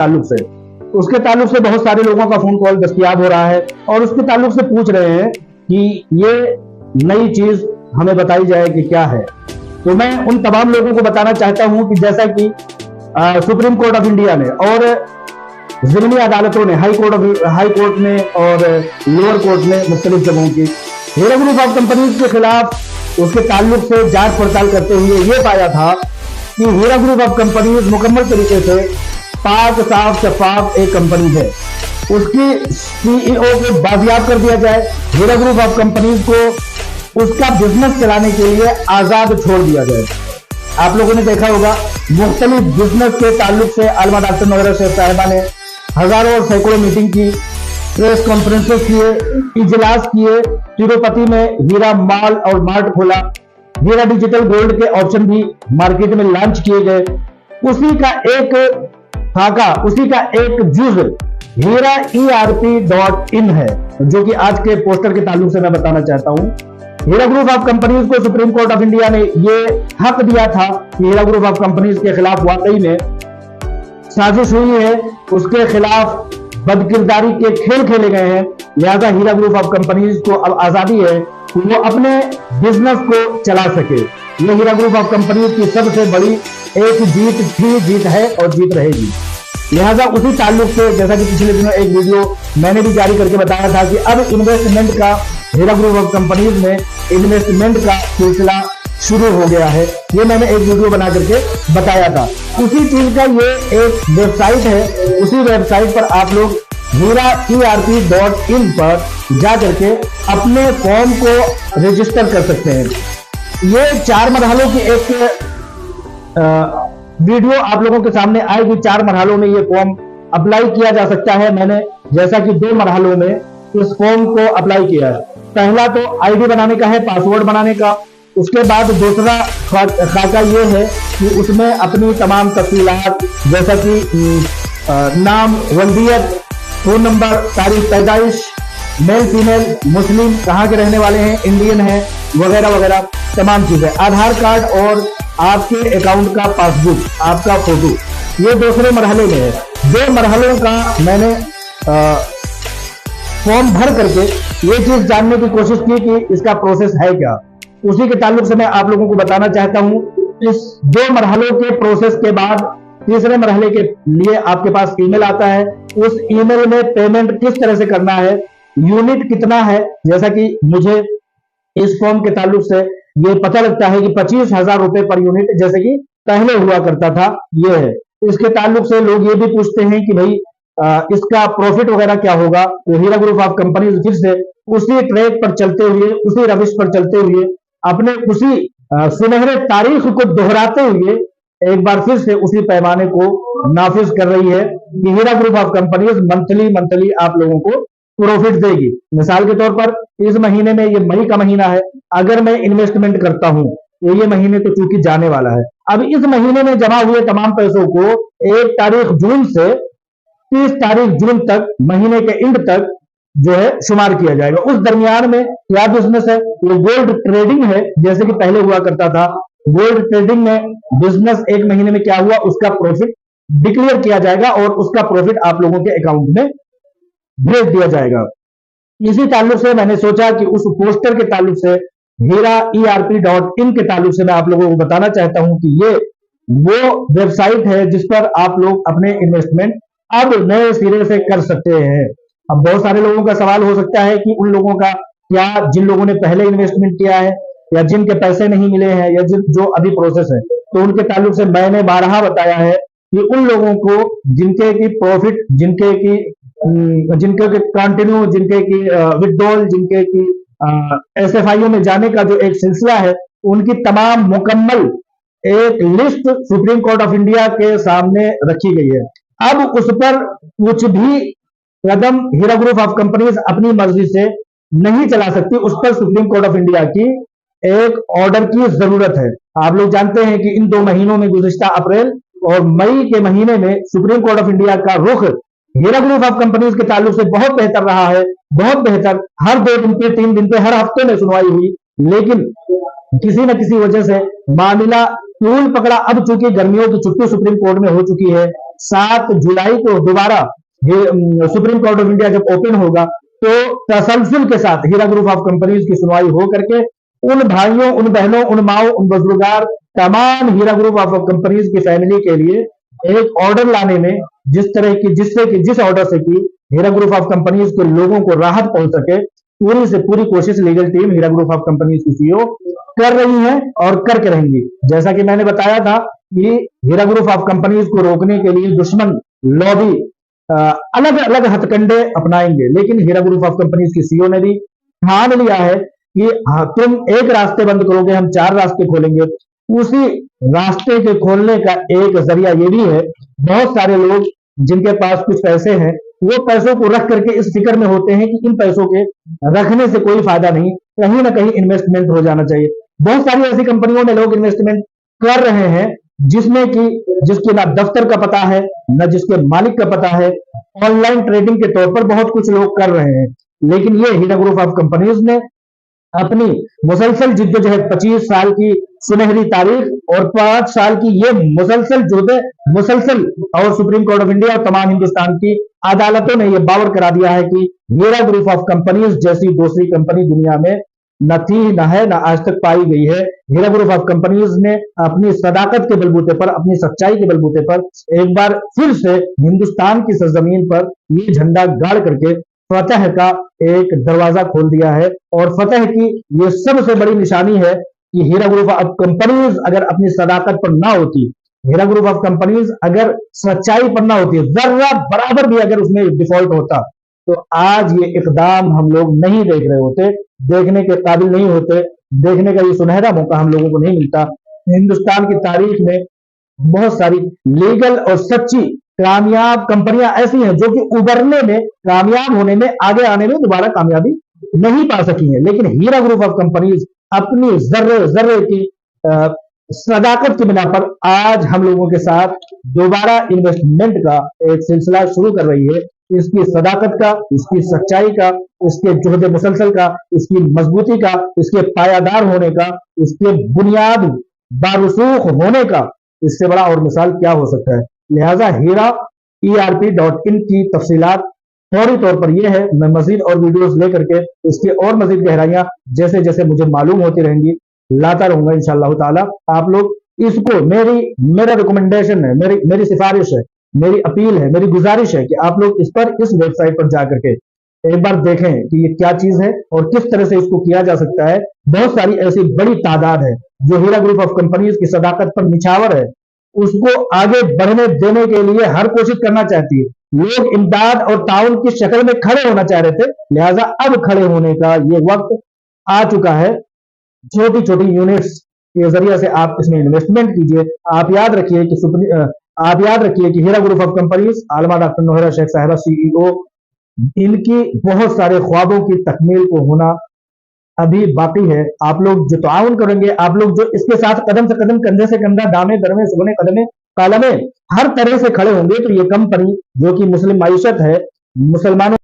ताल्लुक से, उसके ताल्लुक से बहुत सारे लोगों का फोन कॉल दस्तयाब हो रहा है और उसके ताल्लुक से पूछ रहे हैं कि ये नई चीज हमें बताई जाए कि क्या है। तो मैं उन तमाम लोगों को बताना चाहता हूं कि जैसा कि सुप्रीम कोर्ट ऑफ इंडिया ने और ज़िमनी अदालतों ने, हाई कोर्ट ने और लोअर कोर्ट ने मुख्तलिफ जगहों की हीरा ग्रुप ऑफ कंपनीज के खिलाफ उसके ताल्लुक से जांच पड़ताल करते हुए ये पाया था कि हीरा ग्रुप ऑफ कंपनीज मुकम्मल तरीके से पाक साफ शफाफ एक कंपनी है। उसकी सीईओ को बाजियाब कर दिया जाए, हीरा ग्रुप ऑफ कंपनीज को उसका बिजनेस चलाने के लिए आजाद छोड़ दिया जाए। आप लोगों ने देखा होगा मुख्तलिफ बिजनेस के ताल्लुक से आलमा डॉक्टर वगैरह शेख साहिबा ने हजारों और सैकड़ों मीटिंग की, प्रेस कॉन्फ्रेंसेस किए, इजलास किए, तिरुपति में हीरा मॉल और मार्ट खोला, हीरा डिजिटल गोल्ड के ऑप्शन भी मार्केट में लॉन्च किए गए। उसी का एक खाका, उसी का एक जुज हीरा ERP.in है, जो कि आज के पोस्टर के ताल्लुक से मैं बताना चाहता हूं। हीरा ग्रुप ऑफ कंपनीज को सुप्रीम कोर्ट ऑफ इंडिया ने यह हक दिया था कि हीरा ग्रुप ऑफ कंपनीज के खिलाफ वाकई में साजिश हुई है, उसके खिलाफ बदकिरदारी के खेल खेले गए हैं, लिहाजा हीरा ग्रुप ऑफ कंपनीज को अब आजादी है कि वो अपने बिजनेस को चला सके। ये हीरा ग्रुप ऑफ कंपनीज की सबसे बड़ी एक जीत थी, जीत है और जीत रहेगी। लिहाजा उसी ताल्लुक से जैसा कि पिछले दिनों एक वीडियो मैंने भी जारी करके बताया था कि अब इन्वेस्टमेंट का हीरा ग्रुप ऑफ कंपनीज में इन्वेस्टमेंट का सिलसिला शुरू हो गया है, ये मैंने एक वीडियो बना करके बताया था। उसी चीज का ये एक वेबसाइट है, उसी वेबसाइट पर आप लोग हीरा ERP.in पर जा करके अपने फॉर्म को रजिस्टर कर सकते हैं। ये 4 मरहलों की एक वीडियो आप लोगों के सामने आएगी। 4 मरहलों में ये फॉर्म अप्लाई किया जा सकता है। मैंने जैसा कि 2 मरहलों में इस फॉर्म को अप्लाई किया है। पहला तो आईडी बनाने का है, पासवर्ड बनाने का। उसके बाद दूसरा खाका ये है कि उसमें अपनी तमाम तफसीलात जैसा कि नाम, वल्दियत, फोन नंबर, तारीख पैदाइश, मेल फीमेल, मुस्लिम, कहाँ के रहने वाले हैं, इंडियन है, वगैरह वगैरह तमाम चीजें, आधार कार्ड और आपके अकाउंट का पासबुक, आपका फोटो, ये दूसरे मरहले में है। 2 मरहलों का मैंने फॉर्म भर करके ये चीज जानने की कोशिश की कि इसका प्रोसेस है क्या। उसी के ताल्लुक से मैं आप लोगों को बताना चाहता हूं। इस 2 मरहलों के प्रोसेस के बाद तीसरे मरहले के लिए आपके पास ईमेल आता है। उस ईमेल में पेमेंट किस तरह से करना है, यूनिट कितना है, जैसा कि मुझे इस फॉर्म के ताल्लुक से ये पता लगता है कि 25,000 रुपए पर यूनिट जैसे कि पहले हुआ करता था, ये है। इसके ताल्लुक से लोग ये भी पूछते हैं कि भाई इसका प्रॉफिट वगैरह क्या होगा। तो हीरा ग्रुप ऑफ कंपनी फिर से उसी ट्रैक पर चलते हुए, उसी रविश पर चलते हुए, अपने उसी सुनहरे तारीख को दोहराते हुए एक बार फिर से उसी पैमाने को नाफिज कर रही है कि Heera group of companies monthly आप लोगों को प्रॉफिट देगी। मिसाल के तौर पर इस महीने में, ये मई का महीना है, अगर मैं इन्वेस्टमेंट करता हूं तो ये महीने तो चूंकि जाने वाला है, अब इस महीने में जमा हुए तमाम पैसों को 1 तारीख जून से 30 तारीख जून तक, महीने के एंड तक जो है शुमार किया जाएगा। उस दरमियान में क्या बिजनेस है, वो गोल्ड ट्रेडिंग है, जैसे कि पहले हुआ करता था। गोल्ड ट्रेडिंग में बिजनेस 1 महीने में क्या हुआ, उसका प्रॉफिट डिक्लेयर किया जाएगा और उसका प्रॉफिट आप लोगों के अकाउंट में भेज दिया जाएगा। इसी ताल्लुक से मैंने सोचा कि उस पोस्टर के ताल्लुक से, हीरा ERP.in के ताल्लुक से मैं आप लोगों को बताना चाहता हूं कि ये वो वेबसाइट है जिस पर आप लोग अपने इन्वेस्टमेंट अब नए सिरे से कर सकते हैं। अब बहुत सारे लोगों का सवाल हो सकता है कि उन लोगों का क्या, जिन लोगों ने पहले इन्वेस्टमेंट किया है या जिनके पैसे नहीं मिले हैं या जो अभी प्रोसेस है, तो उनके ताल्लुक से मैंने 12 बताया है कि उन लोगों को जिनके की प्रॉफिट, जिनके की कंटिन्यू, जिनके की विड्रॉल, जिनके की SFIO में जाने का जो एक सिलसिला है, उनकी तमाम मुकम्मल एक list supreme court of India के सामने रखी गई है। अब उस पर कुछ भी कदम हीरा ग्रुप ऑफ कंपनीज अपनी मर्जी से नहीं चला सकती, उस पर सुप्रीम कोर्ट ऑफ इंडिया की एक ऑर्डर की जरूरत है। आप लोग जानते हैं कि इन 2 महीनों में, गुज़िश्ता अप्रैल और मई के महीने में, सुप्रीम कोर्ट ऑफ इंडिया का रुख हीरा ग्रुप ऑफ कंपनीज के ताल्लुक से बहुत बेहतर रहा है, बहुत बेहतर। हर 2 दिन पे, 3 दिन पे, हर हफ्ते में सुनवाई हुई, लेकिन किसी न किसी वजह से मामला टूल पकड़ा। अब चूंकि गर्मियों की छुट्टी सुप्रीम कोर्ट में हो चुकी है, 7 जुलाई को दोबारा सुप्रीम कोर्ट ऑफ इंडिया जब ओपन होगा तो तसलसल के साथ हीरा ग्रुप ऑफ कंपनीज की सुनवाई हो करके उन भाइयों, उन बहनों, उन माओ, उन बुजुर्गार, तमाम हीरा ग्रुप ऑफ कंपनीज की फैमिली के लिए एक ऑर्डर लाने में जिस तरह की जिस ऑर्डर से की हीरा ग्रुप ऑफ कंपनीज के लोगों को राहत पहुंच सके, पूरी से पूरी कोशिश legal team Heera group of companies की सीईओ कर रही है और करके रहेंगी। जैसा कि मैंने बताया था कि हीरा ग्रुप ऑफ कंपनीज को रोकने के लिए दुश्मन लॉबी अलग अलग हथकंडे अपनाएंगे, लेकिन हीरा ग्रुप ऑफ कंपनीज की सीईओ ने भी ठान लिया है कि तुम एक रास्ते बंद करोगे, हम 4 रास्ते खोलेंगे। उसी रास्ते के खोलने का एक जरिया ये भी है, बहुत सारे लोग जिनके पास कुछ पैसे हैं वो पैसों को रख करके इस फिक्र में होते हैं कि इन पैसों के रखने से कोई फायदा नहीं, कहीं ना कहीं इन्वेस्टमेंट हो जाना चाहिए। बहुत सारी ऐसी कंपनियों में लोग इन्वेस्टमेंट कर रहे हैं जिसके ना दफ्तर का पता है, न जिसके मालिक का पता है। ऑनलाइन ट्रेडिंग के तौर पर बहुत कुछ लोग कर रहे हैं, लेकिन ये हीरा ग्रुप ऑफ कंपनीज ने अपनी मुसलसल जिद्दोजहद, 25 साल की सुनहरी तारीख और 5 साल की ये मुसलसल और सुप्रीम कोर्ट ऑफ इंडिया और तमाम हिंदुस्तान की अदालतों ने यह बावर करा दिया है कि हीरा ग्रुप ऑफ कंपनीज जैसी दूसरी कंपनी दुनिया में न थी, न है, न आज तक पाई गई है। हीरा ग्रुप ऑफ कंपनीज ने अपनी सदाकत के बलबूते पर, अपनी सच्चाई के बलबूते पर एक बार फिर से हिंदुस्तान की सरजमीन पर ये झंडा गाड़ करके फतह का एक दरवाजा खोल दिया है। और फतह की ये सबसे बड़ी निशानी है कि हीरा ग्रुप ऑफ कंपनीज अगर अपनी सदाकत पर ना होती, हीरा ग्रुप ऑफ कंपनीज अगर सच्चाई पर ना होती, जर्रा बराबर भी अगर उसमें डिफॉल्ट होता, तो आज ये इकदाम हम लोग नहीं देख रहे होते, देखने के काबिल नहीं होते, देखने का ये सुनहरा मौका हम लोगों को नहीं मिलता। हिंदुस्तान की तारीख में बहुत सारी लीगल और सच्ची कामयाब कंपनियां ऐसी हैं जो कि उभरने में, कामयाब होने में, आगे आने में दोबारा कामयाबी नहीं पा सकी है, लेकिन हीरा ग्रुप ऑफ कंपनीज अपनी जर्रे जर्रे की सदाकत की बिना पर आज हम लोगों के साथ दोबारा इन्वेस्टमेंट का एक सिलसिला शुरू कर रही है। इसकी सदाकत का, इसकी सच्चाई का, इसके जुहद मुसलसल का, इसकी मजबूती का, इसके पायादार होने का, इसके बुनियाद बारुसूख होने का, इससे बड़ा और मिसाल क्या हो सकता है। लिहाजा हीरा ERP.in की तफसीलात फौरी तौर पर यह है, मैं मजीद और वीडियोस लेकर के इसकी और मजीद गहराइयां जैसे जैसे मुझे मालूम होती रहेंगी लाता रहूंगा इंशाअल्लाह ताला। आप लोग इसको मेरा रिकमेंडेशन है, मेरी सिफारिश है, मेरी अपील है, मेरी गुजारिश है कि आप लोग इस वेबसाइट पर जाकर के एक बार देखें कि ये क्या चीज है और किस तरह से इसको किया जा सकता है। बहुत सारी ऐसी बड़ी तादाद है जो हीरा ग्रुप ऑफ कंपनीज की सदाकत पर निछावर है, उसको आगे बढ़ने देने के लिए हर कोशिश करना चाहती है। लोग इमदाद और ताउन की शक्ल में खड़े होना चाह रहे थे, लिहाजा अब खड़े होने का ये वक्त आ चुका है। छोटी छोटी यूनिट्स के जरिए से आप इसमें इन्वेस्टमेंट कीजिए। आप याद रखिए कि Heera group of companies, Aalima doctor Nowhera Shaikh साहिबा CEO, इनकी बहुत सारे ख्वाबों की तकमील को होना अभी बाकी है। आप लोग जो ताउन करेंगे, आप लोग जो इसके साथ कदम से कदम, कंधे से कंधा, दामे दरमे सोने कदमे कालमे हर तरह से खड़े होंगे, तो ये कंपनी जो कि मुस्लिम माईशत है, मुसलमानों